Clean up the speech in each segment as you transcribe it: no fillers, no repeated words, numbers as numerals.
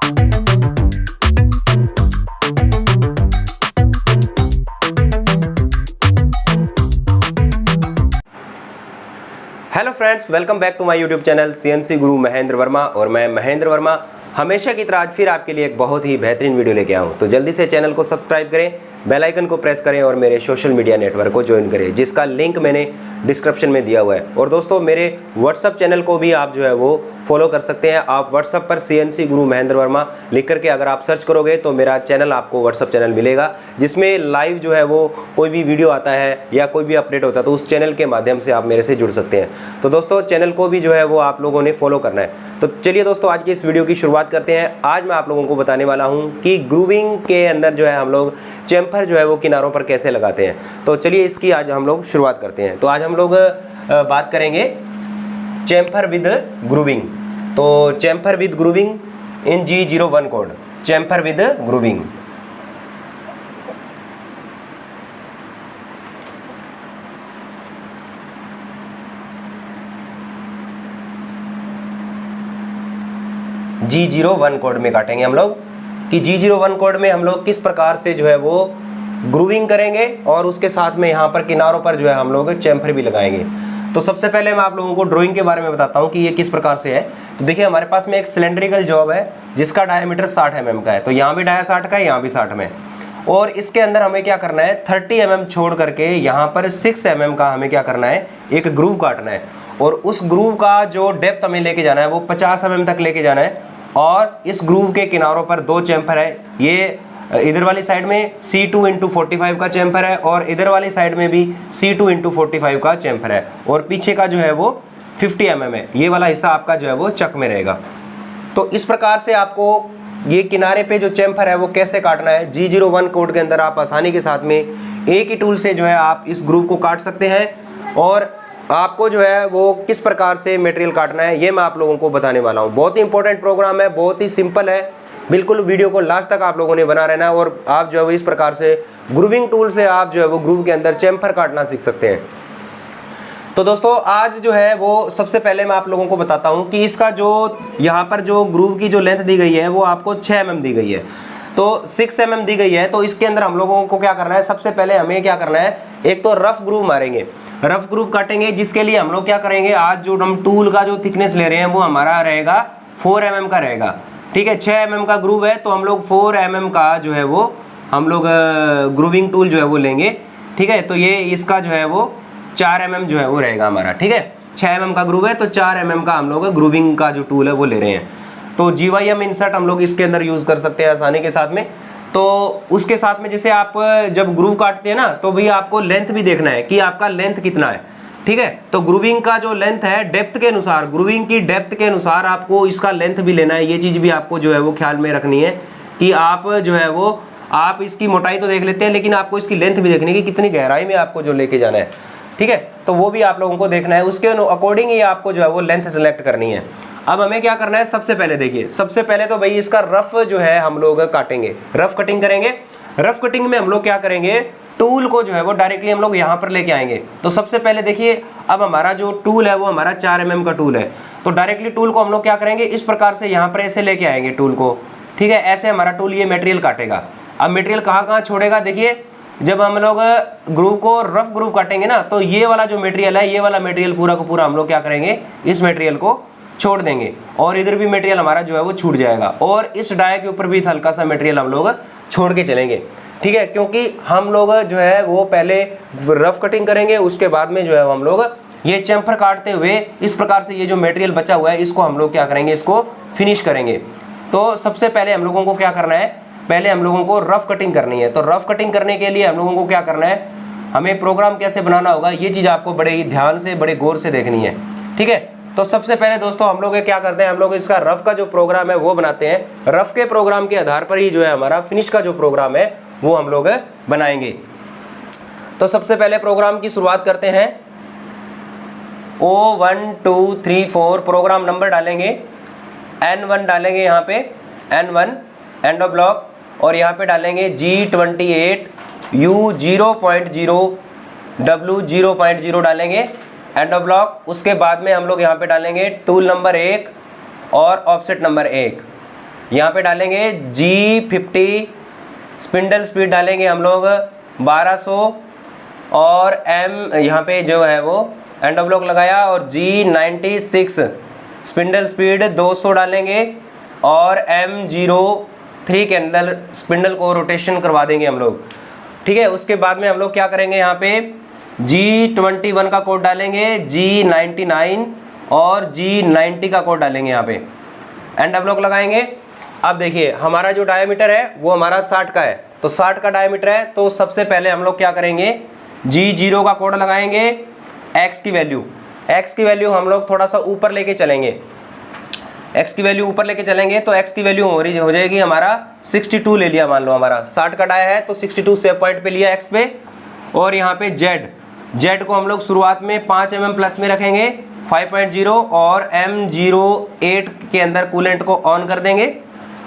Hello friends, welcome back to my YouTube channel CNC Guru Mahendra Verma. और मैं महेंद्र वर्मा हमेशा की तरह आज फिर आपके लिए एक बहुत ही बेहतरीन वीडियो लेके आया हूँ। तो जल्दी से चैनल को सब्सक्राइब करें, बेल आइकन को प्रेस करें और मेरे सोशल मीडिया नेटवर्क को ज्वाइन करें, जिसका लिंक मैंने डिस्क्रिप्शन में दिया हुआ है। और दोस्तों, मेरे व्हाट्सअप चैनल को भी आप जो है वो फॉलो कर सकते हैं। आप व्हाट्सअप पर सीएनसी गुरु महेंद्र वर्मा लिख करके अगर आप सर्च करोगे तो मेरा चैनल आपको व्हाट्सअप चैनल मिलेगा, जिसमें लाइव जो है वो कोई भी वीडियो आता है या कोई भी अपडेट होता है तो उस चैनल के माध्यम से आप मेरे से जुड़ सकते हैं। तो दोस्तों, चैनल को भी जो है वो आप लोगों ने फॉलो करना है। तो चलिए दोस्तों, आज की इस वीडियो की शुरुआत करते हैं। आज मैं आप लोगों को बताने वाला हूं कि ग्रूविंग के अंदर जो है हम लोग चैम्फर जो है वो किनारों पर कैसे लगाते हैं। तो चलिए इसकी आज हम लोग शुरुआत करते हैं। तो आज हम लोग बात करेंगे चैम्फर विद ग्रूविंग। तो chamfer with grooving in G01 code, chamfer with grooving. G01 code में काटेंगे हम लोग कि G01 कोड में हम लोग किस प्रकार से जो है वो ग्रूविंग करेंगे और उसके साथ में यहाँ पर किनारों पर जो है हम लोग चैम्फर भी लगाएंगे। तो सबसे पहले मैं आप लोगों को ड्राइंग के बारे में बताता हूँ कि ये किस प्रकार से है। तो देखिए, हमारे पास में एक सिलेंड्रिकल जॉब है जिसका डायमीटर 60 mm का है। तो यहाँ भी डाया 60 का है, यहाँ भी 60 में। और इसके अंदर हमें क्या करना है, 30 mm छोड़ करके यहाँ पर 6 mm का हमें क्या करना है, एक ग्रूव काटना है। और उस ग्रूव का जो डेप्थ हमें लेके जाना है वो 50 mm तक लेके जाना है। और इस ग्रूव के किनारों पर 2 चैम्फर है। ये इधर वाली साइड में C2x45 का चैम्फर है और इधर वाली साइड में भी C2x45 का चैम्फर है। और पीछे का जो है वो 50 mm है। ये वाला हिस्सा आपका जो है वो चक में रहेगा। तो इस प्रकार से आपको ये किनारे पे जो चैम्फर है वो कैसे काटना है, G01 कोड के अंदर आप आसानी के साथ में एक ही टूल से जो है आप इस ग्रूव को काट सकते हैं। और आपको जो है वो किस प्रकार से मटेरियल काटना है ये मैं आप लोगों को बताने वाला हूँ। बहुत ही इंपॉर्टेंट प्रोग्राम है, बहुत ही सिंपल है। बिल्कुल वीडियो को लास्ट तक आप लोगों ने बना रहना है और आप जो है वो इस प्रकार से ग्रूविंग टूल से आप जो है वो ग्रूव के अंदर चैम्फर काटना सीख सकते हैं। तो दोस्तों, आज जो है वो सबसे पहले मैं आप लोगों को बताता हूँ कि इसका जो यहाँ पर जो ग्रूव की जो लेंथ दी गई है वो आपको 6 mm दी गई है। तो 6 mm दी गई है। तो इसके अंदर हम लोगों को क्या करना है, सबसे पहले हमें क्या करना है, एक तो रफ ग्रूव मारेंगे, रफ ग्रूव काटेंगे। जिसके लिए हम लोग क्या करेंगे, आज जो हम टूल का जो थिकनेस ले रहे हैं वो हमारा रहेगा 4 mm का रहेगा। ठीक है, 6 mm का ग्रूव है तो हम लोग 4 mm का जो है वो हम लोग ग्रूविंग टूल जो है वो लेंगे। ठीक है, तो ये इसका जो है वो 4 mm जो है वो रहेगा हमारा। ठीक है, 6 mm का ग्रूव है तो 4 mm का हम लोग ग्रूविंग का जो टूल है वो ले रहे हैं। तो GYM इंसर्ट हम लोग इसके अंदर यूज़ कर सकते हैं आसानी के साथ में। तो उसके साथ में जैसे आप जब ग्रूव काटते हैं ना तो भाई आपको लेंथ भी देखना है कि आपका लेंथ कितना है। ठीक है, तो ग्रूविंग का जो लेंथ है डेप्थ के अनुसार, ग्रूविंग की डेप्थ के अनुसार आपको इसका लेंथ भी लेना है। ये चीज़ भी आपको जो है वो ख्याल में रखनी है कि आप जो है वो आप इसकी मोटाई तो देख लेते हैं लेकिन आपको इसकी लेंथ भी देखनी है कि कितनी गहराई में आपको जो लेके जाना है। ठीक है, तो वो भी आप लोगों को देखना है, उसके अकॉर्डिंग ही आपको जो है वो लेंथ सेलेक्ट करनी है। अब हमें क्या करना है, सबसे पहले देखिए, सबसे पहले तो भाई इसका रफ जो है हम लोग काटेंगे, रफ कटिंग करेंगे। रफ कटिंग में हम लोग क्या करेंगे, टूल को जो है वो डायरेक्टली हम लोग यहाँ पर लेके आएंगे। तो सबसे पहले देखिए, अब हमारा जो टूल है वो हमारा 4 mm का टूल है। तो डायरेक्टली टूल को हम लोग क्या करेंगे, इस प्रकार से यहाँ पर ऐसे लेके आएंगे टूल को। ठीक है, ऐसे हमारा टूल ये मटेरियल काटेगा। अब मटेरियल कहाँ कहाँ छोड़ेगा, देखिए जब हम लोग ग्रूव को रफ ग्रूव काटेंगे ना तो ये वाला जो मटेरियल है, ये वाला मटेरियल पूरा का पूरा हम लोग क्या करेंगे, इस मटेरियल को छोड़ देंगे और इधर भी मटेरियल हमारा जो है वो छूट जाएगा। और इस डाया के ऊपर भी हल्का सा मटेरियल हम लोग छोड़ के चलेंगे। ठीक है, क्योंकि हम लोग जो है वो पहले रफ कटिंग करेंगे, उसके बाद में जो है हम लोग ये चैम्फर काटते हुए इस प्रकार से ये जो मटेरियल बचा हुआ है इसको हम लोग क्या करेंगे, इसको फिनिश करेंगे। तो सबसे पहले हम लोगों को क्या करना है, पहले हम लोगों को रफ कटिंग करनी है। तो रफ कटिंग करने के लिए हम लोगों को क्या करना है, हमें प्रोग्राम कैसे बनाना होगा ये चीज़ आपको बड़े ही ध्यान से, बड़े गौर से देखनी है। ठीक है, तो सबसे पहले दोस्तों हम लोग क्या करते हैं, हम लोग इसका रफ का जो प्रोग्राम है वो बनाते हैं। रफ के प्रोग्राम के आधार पर ही जो है हमारा फिनिश का जो प्रोग्राम है वो हम लोग बनाएंगे। तो सबसे पहले प्रोग्राम की शुरुआत करते हैं। O1 2 3 4 प्रोग्राम नंबर डालेंगे, N1 डालेंगे, यहाँ पे N1 एंड ऑफ ब्लॉक, और यहाँ पे डालेंगे G28 U0.0 W0.0 डालेंगे एंड ऑफ ब्लॉक। उसके बाद में हम लोग यहाँ पे डालेंगे टूल नंबर 1 और ऑफसेट नंबर 1। यहाँ पे डालेंगे G50 स्पिंडल स्पीड डालेंगे हम लोग 1200 और M यहाँ पे जो है वो एंड ब्लॉक लगाया और G96 स्पिंडल स्पीड 200 डालेंगे और M03 के अंदर स्पिंडल को रोटेशन करवा देंगे हम लोग। ठीक है, उसके बाद में हम लोग क्या करेंगे, यहाँ पे G21 का कोड डालेंगे, G99 और G90 का कोड डालेंगे यहाँ पे, एंड ब्लॉक लगाएंगे। अब देखिए हमारा जो डायमीटर है वो हमारा 60 का है, तो 60 का डायमीटर है, तो सबसे पहले हम लोग क्या करेंगे, G0 का कोड लगाएंगे, x की वैल्यू हम लोग थोड़ा सा ऊपर लेके चलेंगे, x की वैल्यू ऊपर लेके चलेंगे तो x की वैल्यू हो जाएगी हमारा 62 ले लिया, मान लो हमारा 60 का डाया है तो 62 सेव पॉइंट पे लिया x पे। और यहाँ पे z को हम लोग शुरुआत में 5 mm प्लस में रखेंगे 5.0 और M08 के अंदर कूलेंट को ऑन कर देंगे।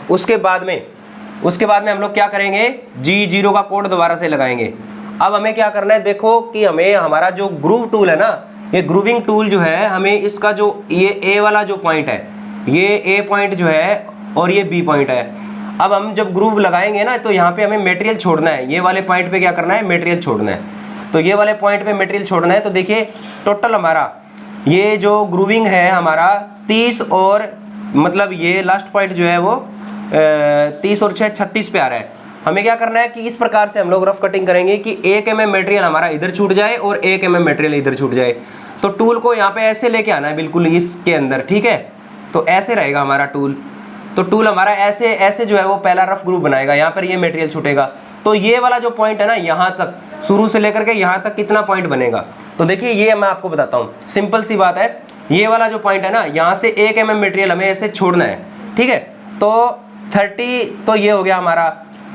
उसके बाद में हम लोग क्या करेंगे, G0 का कोड दोबारा से लगाएंगे। अब हमें क्या करना है, देखो कि हमें हमारा जो ग्रूव टूल है ना, ये ग्रूविंग टूल जो है, हमें इसका जो ये A वाला जो पॉइंट है, ये A पॉइंट जो है और ये B पॉइंट है। अब हम जब ग्रूव लगाएंगे ना तो यहाँ पे हमें मटेरियल छोड़ना है, ये वाले पॉइंट पे क्या करना है, मटेरियल छोड़ना है। तो ये वाले पॉइंट पे मटेरियल छोड़ना है, तो देखिए टोटल हमारा ये जो ग्रूविंग है हमारा 30 और मतलब ये लास्ट पॉइंट जो है वो 30 और 6 36 पे आ रहा है। हमें क्या करना है कि इस प्रकार से हम लोग रफ कटिंग करेंगे कि 1 mm मटेरियल हमारा इधर छूट जाए और 1 mm मटेरियल इधर छूट जाए। तो टूल को यहाँ पे ऐसे लेके आना है बिल्कुल इसके अंदर, ठीक है। तो ऐसे रहेगा हमारा टूल, तो टूल हमारा ऐसे जो है वो पहला रफ ग्रूव बनाएगा, यहाँ पर ये मटेरियल छूटेगा। तो ये वाला जो पॉइंट है ना, यहाँ तक शुरू से लेकर के यहाँ तक कितना पॉइंट बनेगा, तो देखिए ये मैं आपको बताता हूँ, सिंपल सी बात है। ये वाला जो पॉइंट है ना, यहाँ से 1 mm मटेरियल हमें ऐसे छोड़ना है, ठीक है। तो 30 तो ये हो गया हमारा,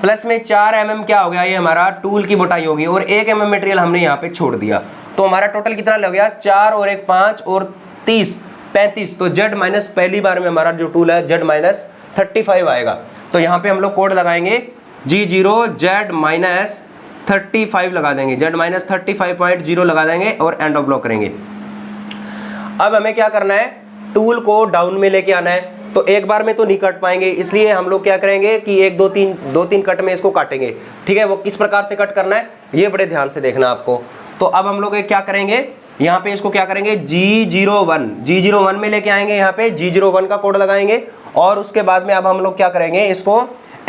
प्लस में 4 mm क्या हो गया, ये हमारा टूल की मोटाई होगी, और 1 mm मटेरियल हमने यहाँ पे छोड़ दिया। तो हमारा टोटल कितना हो गया, 4 और 1 5 और 30 35। तो Z माइनस पहली बार में हमारा जो टूल है Z माइनस 35 आएगा। तो यहाँ पे हम लोग कोड लगाएंगे G0 Z माइनस 35 लगा देंगे, Z माइनस 35.0 लगा देंगे और एंड ऑफ ब्लॉक करेंगे। अब हमें क्या करना है, टूल को डाउन में लेके आना है। तो एक बार में तो नहीं काट पाएंगे, इसलिए हम लोग क्या करेंगे कि 1 2 3 कट में इसको काटेंगे, ठीक है। वो किस प्रकार से कट करना है ये बड़े ध्यान से देखना आपको। तो अब हम लोग क्या करेंगे, यहाँ पे इसको क्या करेंगे, G01 में लेके आएंगे, यहाँ पे G01 का कोड लगाएंगे। और उसके बाद में अब हम लोग क्या करेंगे, इसको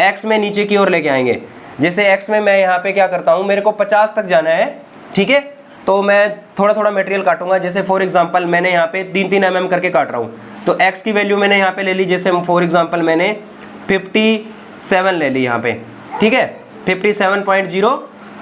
X में नीचे की ओर लेके आएंगे। जैसे X में मैं यहाँ पे क्या करता हूँ, मेरे को 50 तक जाना है, ठीक है। तो मैं थोड़ा थोड़ा मटेरियल काटूंगा, जैसे फॉर एग्जांपल मैंने यहाँ पे 3 mm करके काट रहा हूँ। तो X की वैल्यू मैंने यहाँ पे ले ली, जैसे फॉर एग्जांपल मैंने 57 ले ली यहाँ पे, ठीक है, 57.0।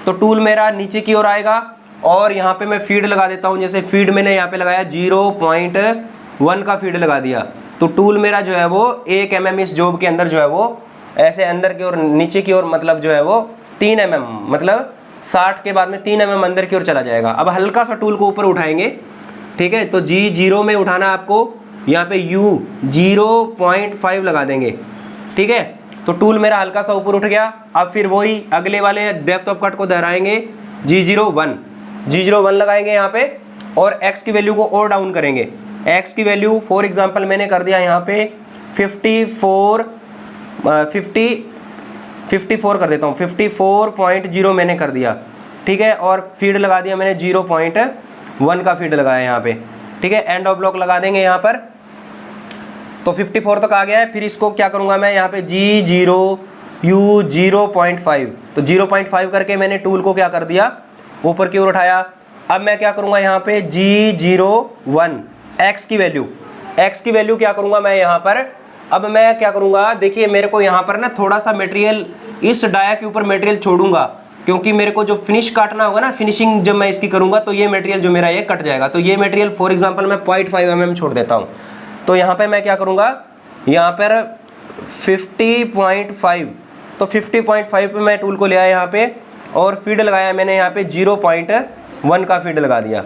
तो टूल मेरा नीचे की ओर आएगा और यहाँ पे मैं फीड लगा देता हूँ। जैसे फीड मैंने यहाँ पे लगाया 0.1 का फीड लगा दिया, तो टूल मेरा जो है वो 1 mm इस जॉब के अंदर जो है वो ऐसे अंदर की ओर नीचे की ओर, मतलब जो है वो 3 mm, मतलब 60 के बाद में 3 mm अंदर की ओर चला जाएगा। अब हल्का सा टूल को ऊपर उठाएंगे, ठीक है। तो G0 में उठाना आपको, यहाँ पे U 0.5 लगा देंगे, ठीक है। तो टूल मेरा हल्का सा ऊपर उठ गया। अब फिर वही अगले वाले डेप्थ ऑफ कट को दोहराएंगे, G01 लगाएंगे यहाँ पे और X की वैल्यू को और डाउन करेंगे। X की वैल्यू फॉर एग्जांपल मैंने कर दिया यहाँ पे 54 कर देता हूँ, 54.0 मैंने कर दिया, ठीक है। और फीड लगा दिया मैंने 0.1 का फीड लगाया यहाँ पे, ठीक है। एंड ऑफ ब्लॉक लगा देंगे यहाँ पर। तो 54 तक आ गया है। फिर इसको क्या करूँगा मैं, यहाँ पे G0 U 0.5, तो 0.5 करके मैंने टूल को क्या कर दिया, ऊपर की ओर उठाया। अब मैं क्या करूँगा, यहाँ पे G01 X की वैल्यू क्या करूँगा मैं यहाँ पर। अब मैं क्या करूँगा, देखिए मेरे को यहाँ पर ना थोड़ा सा मटेरियल इस डाया के ऊपर मटेरियल छोड़ूंगा, क्योंकि मेरे को जो फिनिश काटना होगा ना, फिनिशिंग जब मैं इसकी करूँगा तो ये मटेरियल जो मेरा ये कट जाएगा। तो ये मटेरियल फॉर एग्जांपल मैं 0.5 mm छोड़ देता हूँ। तो यहाँ पे मैं क्या करूँगा, यहाँ पर 50.5, तो 50.5 पे मैं टूल को ले आया यहाँ पे और फीड लगाया मैंने यहाँ पे 0.1 का फीड लगा दिया।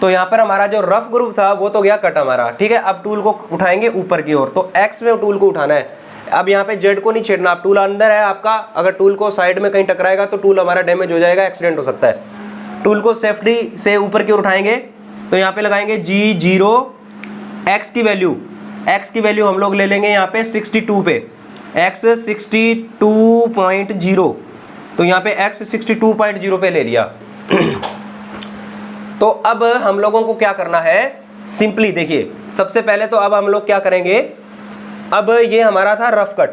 तो यहाँ पर हमारा जो रफ ग्रूव था वो तो गया कट हमारा, ठीक है। अब टूल को उठाएंगे ऊपर की ओर, तो X में टूल को उठाना है। अब यहाँ पे Z को नहीं छेड़ना, अब टूल अंदर है आपका, अगर टूल को साइड में कहीं टकराएगा तो टूल हमारा डैमेज हो जाएगा, एक्सीडेंट हो सकता है। टूल को सेफ्टी से ऊपर की ओर उठाएंगे, तो यहाँ पे लगाएंगे G0 X की वैल्यू हम लोग ले लेंगे यहाँ पे 62 पे, x 62.0, तो यहाँ पे x 62.0 पे ले लिया। तो अब हम लोगों को क्या करना है, सिंपली देखिए, सबसे पहले तो अब हम लोग क्या करेंगे, अब ये हमारा था रफ कट,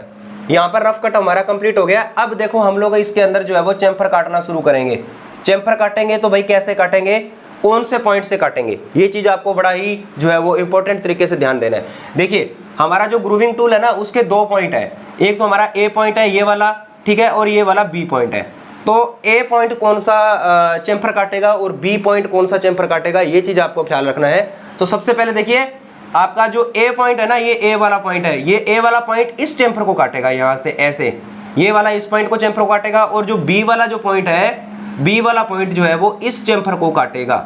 यहाँ पर रफ कट हमारा कंप्लीट हो गया। अब देखो हम लोग इसके अंदर जो है वो चैम्फर काटना शुरू करेंगे। चैम्फर काटेंगे तो भाई कैसे काटेंगे, कौन से पॉइंट से काटेंगे, ये चीज़ आपको बड़ा ही जो है वो इंपॉर्टेंट तरीके से ध्यान देना है। देखिए हमारा जो ग्रूविंग टूल है ना, उसके दो पॉइंट है, एक तो हमारा ए पॉइंट है ये वाला, ठीक है, और ये वाला बी पॉइंट है। तो ए पॉइंट कौन सा चैम्फर काटेगा और बी पॉइंट कौन सा चैम्फर काटेगा, ये चीज़ आपको ख्याल रखना है। तो सबसे पहले देखिए आपका जो ए पॉइंट है ना, ये ए वाला पॉइंट है, ये ए वाला पॉइंट इस चैम्फर को काटेगा, यहाँ से ऐसे ये वाला इस पॉइंट को चैम्फर को काटेगा, और जो बी वाला जो पॉइंट है, बी वाला पॉइंट जो है वो इस चैम्फर को काटेगा,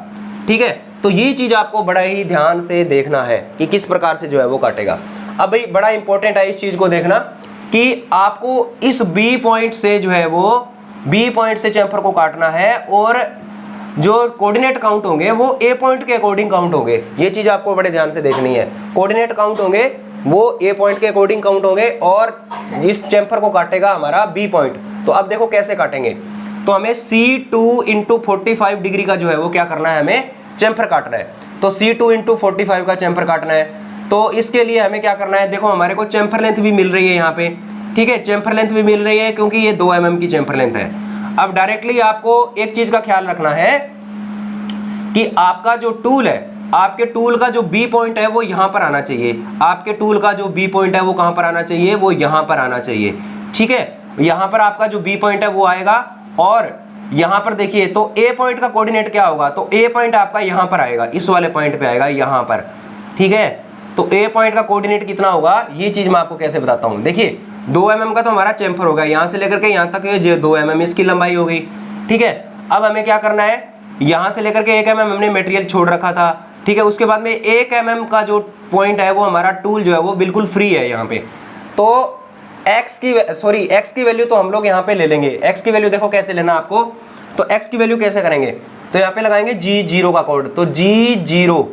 ठीक है। तो ये चीज़ आपको बड़ा ही ध्यान से देखना है कि किस प्रकार से जो है वो काटेगा। अब भाई बड़ा इंपॉर्टेंट है इस चीज़ को देखना कि आपको इस बी पॉइंट से जो है वो बी पॉइंट से चैम्फर को काटना है, और जो कोऑर्डिनेट काउंट होंगे वो ए पॉइंट के अकॉर्डिंग काउंट होंगे। ये चीज़ आपको बड़े ध्यान से देखनी है, कोऑर्डिनेट काउंट होंगे वो ए पॉइंट के अकॉर्डिंग काउंट होंगे, और इस चैम्फर को काटेगा हमारा बी पॉइंट। तो अब देखो कैसे काटेंगे, तो हमें C2 × 45 डिग्री का जो है वो क्या करना है, हमें चैम्फर काटना है। तो C2 × 45 का चैम्फर काटना है, तो इसके लिए हमें क्या करना है, देखो हमारे को चैम्फर लेंथ भी मिल रही है यहाँ पे, ठीक है, चैम्फर लेंथ भी मिल रही है क्योंकि ये 2 mm की चैम्फर लेंथ है। अब डायरेक्टली आपको एक चीज का ख्याल रखना है कि आपका जो टूल है, आपके टूल का जो बी पॉइंट है वो यहाँ पर आना चाहिए, आपके टूल का जो बी पॉइंट है वो कहाँ पर आना चाहिए, वो यहाँ पर आना चाहिए, ठीक है। यहाँ पर आपका जो बी पॉइंट है वो आएगा, और यहाँ पर देखिए तो ए पॉइंट का कोऑर्डिनेट क्या होगा, तो ए पॉइंट आपका यहाँ पर आएगा, इस वाले पॉइंट पे आएगा यहाँ पर, ठीक है। तो ए पॉइंट का कोऑर्डिनेट कितना होगा, ये चीज मैं आपको कैसे बताता हूँ। देखिए 2 mm का तो हमारा चैम्फर होगा, यहाँ से लेकर के यहाँ तक ये 2 mm इसकी लंबाई हो गई, ठीक है। अब हमें क्या करना है, यहाँ से लेकर के 1 mm हमने मटेरियल छोड़ रखा था, ठीक है। उसके बाद में 1 mm का जो पॉइंट है वो हमारा टूल जो है वो बिल्कुल फ्री है यहाँ पे। तो x की वैल्यू तो हम लोग यहाँ पे ले लेंगे। x की वैल्यू देखो कैसे लेना आपको, तो x की वैल्यू कैसे करेंगे, तो यहाँ पे लगाएंगे G0 का कोड, तो G0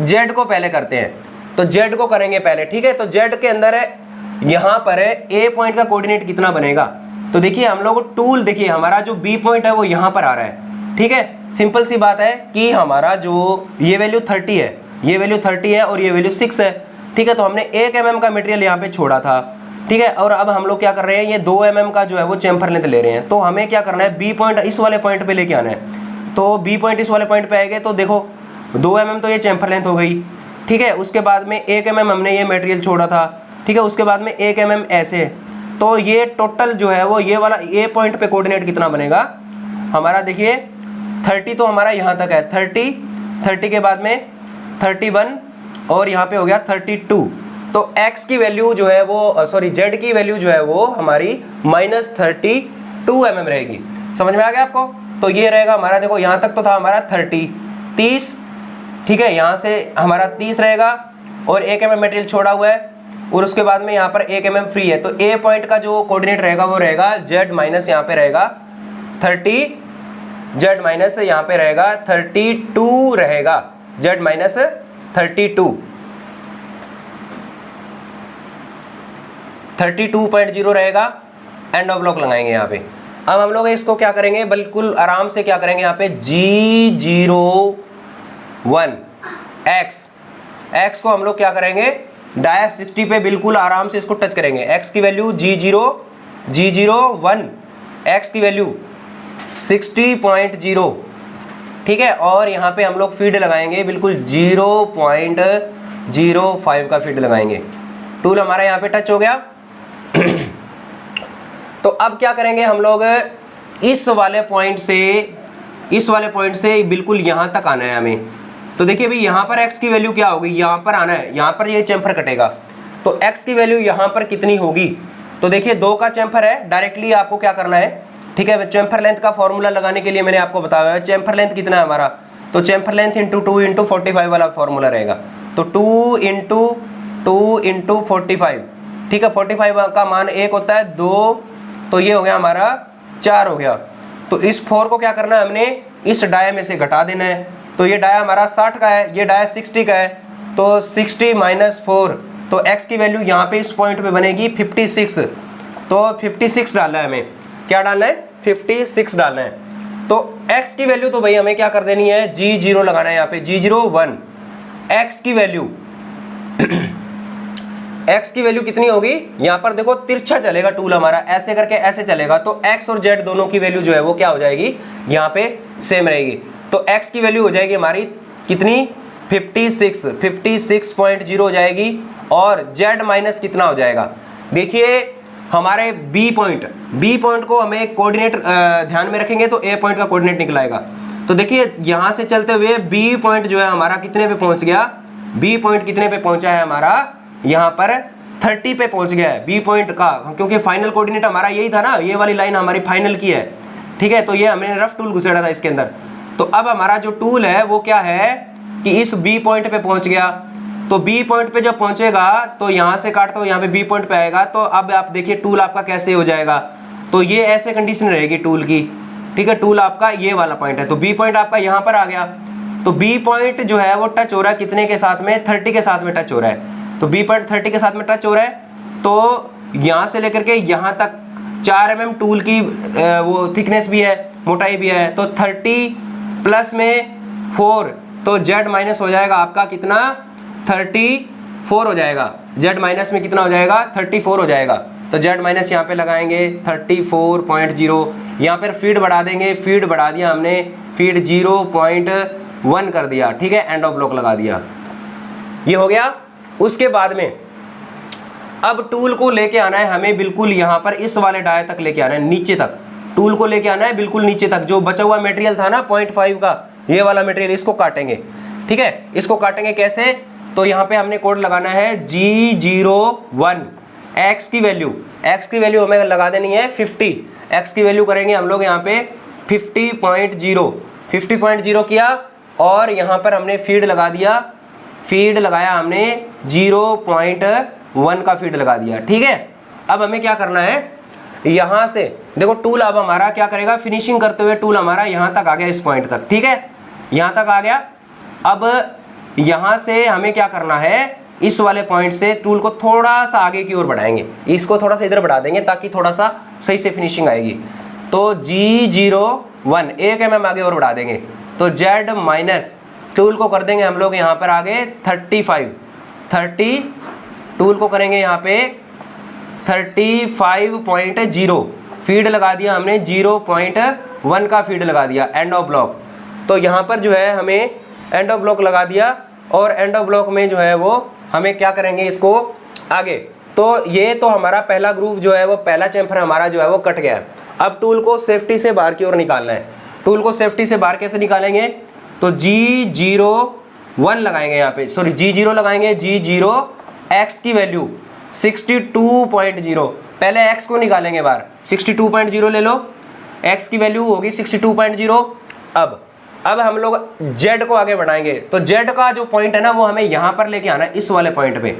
Z को पहले करते हैं, तो Z को करेंगे पहले, ठीक है। तो Z के अंदर है, यहाँ पर है A पॉइंट का कोऑर्डिनेट कितना बनेगा, तो देखिए हम लोग टूल, देखिए हमारा जो B पॉइंट है वो यहाँ पर आ रहा है, ठीक है। सिंपल सी बात है कि हमारा जो ये वैल्यू 30 है, ये वैल्यू 30 है और ये वैल्यू 6 है, ठीक है। तो हमने 1 mm का मटेरियल यहाँ पे छोड़ा था, ठीक है। और अब हम लोग क्या कर रहे हैं, ये 2 mm का जो है वो चैम्फर लेंथ ले रहे हैं। तो हमें क्या करना है, बी पॉइंट इस वाले पॉइंट पे लेके आना है। तो बी पॉइंट इस वाले पॉइंट पे आएंगे, तो देखो 2 mm तो ये चैम्फर लेंथ हो गई, ठीक है। उसके बाद में 1 mm हमने ये मटेरियल छोड़ा था, ठीक है। उसके बाद में 1 mm ऐसे, तो ये टोटल जो है वो ये वाला ए पॉइंट पे कोऑर्डिनेट कितना बनेगा हमारा, देखिए 30 तो हमारा यहाँ तक है, 30 के बाद में 31 और यहाँ पे हो गया 32। तो x की वैल्यू जो है वो z की वैल्यू जो है वो हमारी -32 mm रहेगी। समझ में आ गया आपको। तो ये रहेगा हमारा, देखो यहाँ तक तो था हमारा 30, ठीक है। यहाँ से हमारा 30 रहेगा और 1 mm मटेरियल छोड़ा हुआ है, और उसके बाद में यहाँ पर 1 mm फ्री है। तो ए पॉइंट का जो कोऑर्डिनेट रहेगा वो रहेगा z माइनस यहाँ पे रहेगा 30, z माइनस यहाँ पे रहेगा 32 रहेगा, z माइनस 32.0 रहेगा। एंड ऑफ ब्लॉक लगाएंगे यहाँ पे। अब हम लोग इसको क्या करेंगे, बिल्कुल आराम से क्या करेंगे, यहाँ पे G01 x को हम लोग क्या करेंगे, डाया 60 पे बिल्कुल आराम से इसको टच करेंगे। x की वैल्यू G01 x की वैल्यू 60.0, ठीक है। और यहाँ पे हम लोग फीड लगाएंगे बिल्कुल 0.05 का फीड लगाएंगे। टूल हमारा यहाँ पे टच हो गया। तो अब क्या करेंगे हम लोग, इस वाले पॉइंट से बिल्कुल यहाँ तक आना है हमें। तो देखिए भाई यहाँ पर x की वैल्यू क्या होगी, यहाँ पर आना है, यहाँ पर ये चैम्फर कटेगा, तो x की वैल्यू यहाँ पर कितनी होगी, तो देखिए 2 का चैम्फर है, डायरेक्टली आपको क्या करना है, ठीक है। चैम्फर लेंथ का फॉर्मूला लगाने के लिए मैंने आपको बताया है, चैम्फर लेंथ कितना है हमारा, तो चैम्फर लेंथ इंटू 2 × 45 वाला फॉर्मूला रहेगा। तो 2 × 45, ठीक है। 45 का मान 1 होता है, 2, तो ये हो गया हमारा 4 हो गया। तो इस 4 को क्या करना है, हमने इस डाया में से घटा देना है। तो ये डाया हमारा 60 का है, ये डाया 60 का है, तो 60 - 4, तो x की वैल्यू यहाँ पे इस पॉइंट पे बनेगी 56। तो 56 डालना है हमें, क्या डालना है, 56 डालना है। तो x की वैल्यू तो भाई हमें क्या कर देनी है, G0 लगाना है यहाँ पे, G0 1। x की वैल्यू x की वैल्यू कितनी होगी, यहाँ पर देखो तिरछा चलेगा टूल हमारा, ऐसे करके ऐसे चलेगा, तो x और z दोनों की वैल्यू जो है वो क्या हो जाएगी, यहाँ पे सेम रहेगी। तो x की वैल्यू हो जाएगी हमारी कितनी, 56.0 हो जाएगी। और z माइनस कितना हो जाएगा, देखिए हमारे b पॉइंट को हमें कोऑर्डिनेट ध्यान में रखेंगे तो a पॉइंट का कोऑर्डिनेट निकलाएगा। तो देखिए यहाँ से चलते हुए b पॉइंट जो है हमारा कितने पे पहुंच गया, b पॉइंट कितने पे पहुंचा है हमारा, यहाँ पर 30 पे पहुंच गया है b पॉइंट का, क्योंकि फाइनल कोऑर्डिनेट हमारा यही था ना, ये वाली लाइन हमारी फाइनल की है, ठीक है। तो ये हमने रफ टूल घुसेड़ा था इसके अंदर। तो अब हमारा जो टूल है वो क्या है कि इस b पॉइंट पे पहुंच गया। तो b पॉइंट पे जब पहुंचेगा तो यहाँ से काटता हूँ, यहाँ पे b पॉइंट पे आएगा। तो अब आप देखिए टूल आपका कैसे हो जाएगा, तो ये ऐसे कंडीशन रहेगी टूल की, ठीक है। टूल आपका ये वाला पॉइंट है, तो b पॉइंट आपका यहाँ पर आ गया। तो b पॉइंट जो है वो टच हो रहा है कितने के साथ में, 30 के साथ में टच हो रहा है। तो b पॉइंट 30 के साथ में टच हो रहा है। तो यहाँ से लेकर के यहाँ तक 4 mm टूल की वो थिकनेस भी है, मोटाई भी है। तो 30 प्लस में 4, तो z माइनस हो जाएगा आपका कितना, 34 हो जाएगा। z माइनस में कितना हो जाएगा, 34 हो जाएगा। तो z माइनस यहाँ पे लगाएंगे 34.0, यहाँ पर फीड बढ़ा देंगे, फीड बढ़ा दिया हमने, फीड 0.1 कर दिया, ठीक है, एंड ऑफ ब्लॉक लगा दिया, ये हो गया। उसके बाद में अब टूल को लेके आना है हमें बिल्कुल यहाँ पर इस वाले डाय तक लेके आना है, नीचे तक टूल को लेके आना है, बिल्कुल नीचे तक। जो बचा हुआ मटेरियल था ना 0.5 का, ये वाला मटेरियल, इसको काटेंगे, ठीक है। इसको काटेंगे कैसे, तो यहाँ पे हमने कोड लगाना है G01। x की वैल्यू हमें लगा देनी है 50। x की वैल्यू करेंगे हम लोग यहाँ पे 50.0 किया, और यहाँ पर हमने फीड लगा दिया, फीड लगाया हमने 0.1 का फीड लगा दिया, ठीक है। अब हमें क्या करना है, यहाँ से देखो टूल अब हमारा क्या करेगा, फिनिशिंग करते हुए टूल हमारा यहाँ तक आ गया, इस पॉइंट तक, ठीक है, यहाँ तक आ गया। अब यहाँ से हमें क्या करना है, इस वाले पॉइंट से टूल को थोड़ा सा आगे की ओर बढ़ाएंगे, इसको थोड़ा सा इधर बढ़ा देंगे ताकि थोड़ा सा सही से फिनिशिंग आएगी। तो G01 1 mm आगे और बढ़ा देंगे। तो Z माइनस टूल को कर देंगे हम लोग यहाँ पर आगे 30, टूल को करेंगे यहाँ पे 35.0, फीड लगा दिया हमने 0.1 का फीड लगा दिया, एंड ऑफ ब्लॉक। तो यहाँ पर जो है हमें एंड ऑफ ब्लॉक लगा दिया, और एंड ऑफ ब्लॉक में जो है वो हमें क्या करेंगे, इसको आगे। तो ये तो हमारा पहला ग्रूव जो है वो, पहला चैम्फर हमारा जो है वो कट गया है। अब टूल को सेफ्टी से बाहर की ओर निकालना है। टूल को सेफ्टी से बाहर कैसे निकालेंगे, तो G01 लगाएंगे यहाँ पे, सॉरी G0 लगाएंगे, G0 x की वैल्यू 62.0, पहले x को निकालेंगे बाहर, 62.0 ले लो, x की वैल्यू होगी 62.0। अब हम लोग z को आगे बढ़ाएंगे। तो z का जो पॉइंट है ना वो हमें यहाँ पर लेके आना है, इस वाले पॉइंट पे,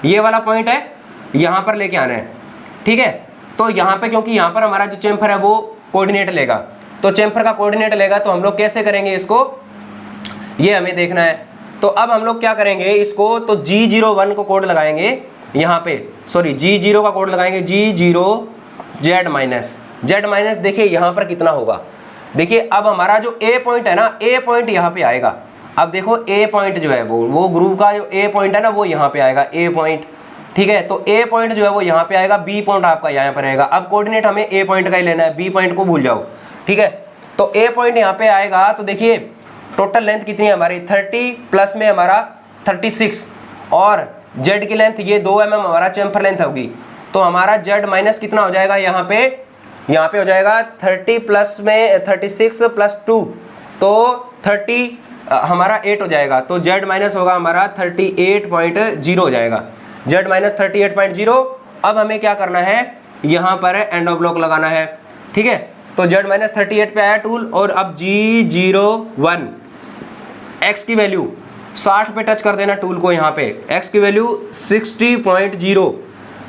ये वाला पॉइंट है, यहाँ पर लेके आना है, ठीक है। तो यहाँ पे क्योंकि यहाँ पर हमारा जो चैम्फर है वो कोऑर्डिनेट लेगा, तो चैम्फर का कोऑर्डिनेट लेगा, तो हम लोग कैसे करेंगे इसको, ये हमें देखना है। तो अब हम लोग क्या करेंगे इसको, तो G01 को कोड लगाएंगे यहाँ पे, सॉरी G0 का कोड लगाएंगे, G0 Z माइनस। देखिए यहाँ पर कितना होगा, देखिए अब हमारा जो A पॉइंट है ना, A पॉइंट यहाँ पे आएगा। अब देखो A पॉइंट जो है वो ग्रूव का जो A पॉइंट है ना वो यहाँ पे आएगा, A पॉइंट, ठीक है। तो A पॉइंट जो है वो यहाँ पे आएगा, B पॉइंट आपका यहाँ पर आएगा। अब कोऑर्डिनेट हमें A पॉइंट का ही लेना है, B पॉइंट को भूल जाओ, ठीक है। तो A पॉइंट यहाँ पे आएगा, तो देखिए टोटल लेंथ कितनी है हमारी, 30 प्लस में हमारा 36, और Z की लेंथ ये 2 mm हमारा चैम्फर लेंथ होगी। तो हमारा Z माइनस कितना हो जाएगा, यहाँ पे हो जाएगा 30 प्लस में 36 प्लस 2, तो 30 हमारा 8 हो जाएगा। तो Z माइनस होगा हमारा 38.0 हो जाएगा, Z माइनस 38.0। अब हमें क्या करना है, यहाँ पर एंड ऑफ ब्लॉक लगाना है, ठीक है। तो Z माइनस 38 पे आया टूल, और अब G01 x की वैल्यू 60 पे टच कर देना टूल को, यहाँ पे x की वैल्यू 60.0,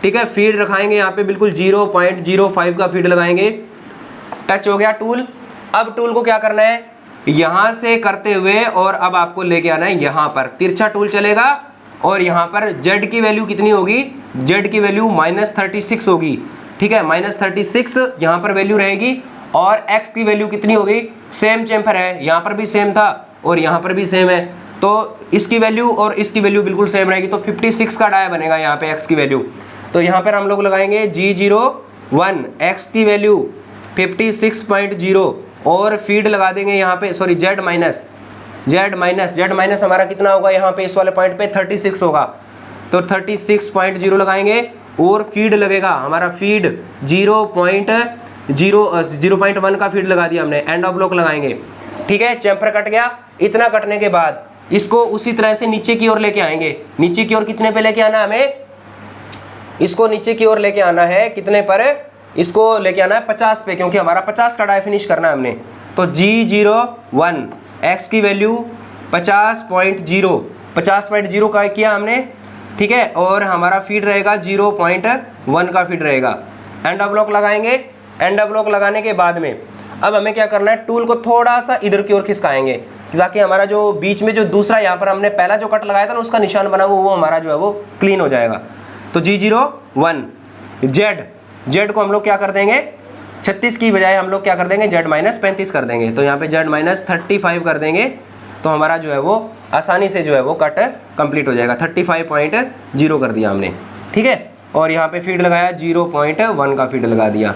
ठीक है। फीड रखाएंगे यहाँ पे बिल्कुल 0.05 का फीड लगाएंगे, टच हो गया टूल। अब टूल को क्या करना है, यहाँ से करते हुए और अब आपको लेके आना है यहाँ पर, तिरछा टूल चलेगा और यहाँ पर z की वैल्यू कितनी होगी, z की वैल्यू -36 होगी, ठीक है, -36 यहाँ पर वैल्यू रहेगी। और x की वैल्यू कितनी होगी, सेम चेम्फर है, यहाँ पर भी सेम था और यहाँ पर भी सेम है, तो इसकी वैल्यू और इसकी वैल्यू बिल्कुल सेम रहेगी, तो 56 का डाया बनेगा यहाँ पे x की वैल्यू। तो यहाँ पर हम लोग लगाएंगे G01, x की वैल्यू 56.0 और फीड लगा देंगे यहाँ पे, सॉरी z माइनस हमारा कितना होगा यहाँ पे, इस वाले पॉइंट पे 36 होगा, तो 36.0 लगाएंगे और फीड लगेगा हमारा, फीड 0.1 का फीड लगा दिया हमने, एंड ऑफ ब्लॉक लगाएंगे, ठीक है। चैम्फर कट गया। इतना कटने के बाद इसको उसी तरह से नीचे की ओर लेके आएंगे। नीचे की ओर कितने पे लेके आना है हमें, इसको नीचे की ओर लेके आना है कितने पर, इसको लेके आना है 50 पे, क्योंकि हमारा 50 का डाई फिनिश करना है हमने। तो G01 x की वैल्यू 50.0 का किया हमने, ठीक है, और हमारा फीड रहेगा 0.1 का फीड रहेगा। एंड ऑफ ब्लॉक लगाएंगे। एंड ऑफ ब्लॉक लगाने के बाद में अब हमें क्या करना है, टूल को थोड़ा सा इधर की ओर खिसकाएंगे ताकि हमारा जो बीच में जो दूसरा यहाँ पर हमने पहला जो कट लगाया था ना उसका निशान बना वो हमारा जो है वो क्लीन हो जाएगा। तो G01 Z को हम लोग क्या कर देंगे, 36 की बजाय हम लोग क्या कर देंगे, Z-35 कर देंगे। तो यहाँ पे Z-35 कर देंगे तो हमारा जो है वो आसानी से जो है वो कट कंप्लीट हो जाएगा। 35.0 कर दिया हमने, ठीक है, और यहाँ पे फीड लगाया 0.1 का फीड लगा दिया।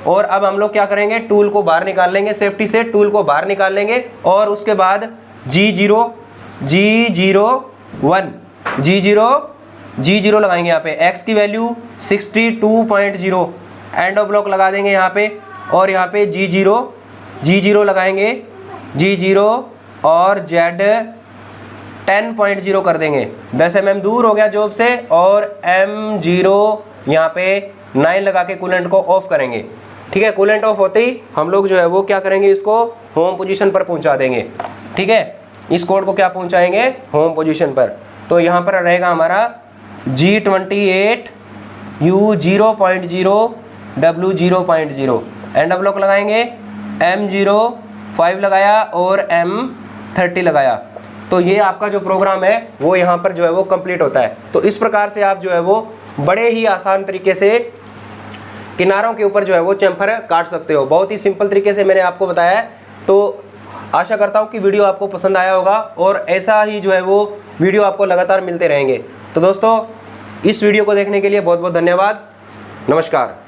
और अब हम लोग क्या करेंगे, टूल को बाहर निकाल लेंगे, सेफ्टी से टूल को बाहर निकाल लेंगे और उसके बाद G0 लगाएंगे यहाँ पे, x की वैल्यू 62.0, एंड ऑफ ब्लॉक लगा देंगे यहाँ पे, और यहाँ पे G0 लगाएंगे, G0 और Z10.0 कर देंगे, 10 mm दूर हो गया जॉब से, और M0 यहाँ पे 9 लगा के कूलेंट को ऑफ करेंगे, ठीक है। कूलेंट ऑफ होते ही हम लोग जो है वो क्या करेंगे, इसको होम पोजीशन पर पहुंचा देंगे, ठीक है। इस कोड को क्या पहुंचाएंगे, होम पोजीशन पर। तो यहाँ पर रहेगा हमारा G28 U0.0 W0.0, end of block लगाएंगे, M05 लगाया और M30 लगाया। तो ये आपका जो प्रोग्राम है वो यहाँ पर जो है वो कंप्लीट होता है। तो इस प्रकार से आप जो है वो बड़े ही आसान तरीके से किनारों के ऊपर जो है वो चैम्फर काट सकते हो। बहुत ही सिंपल तरीके से मैंने आपको बताया है। तो आशा करता हूँ कि वीडियो आपको पसंद आया होगा और ऐसा ही जो है वो वीडियो आपको लगातार मिलते रहेंगे। तो दोस्तों, इस वीडियो को देखने के लिए बहुत बहुत धन्यवाद। नमस्कार।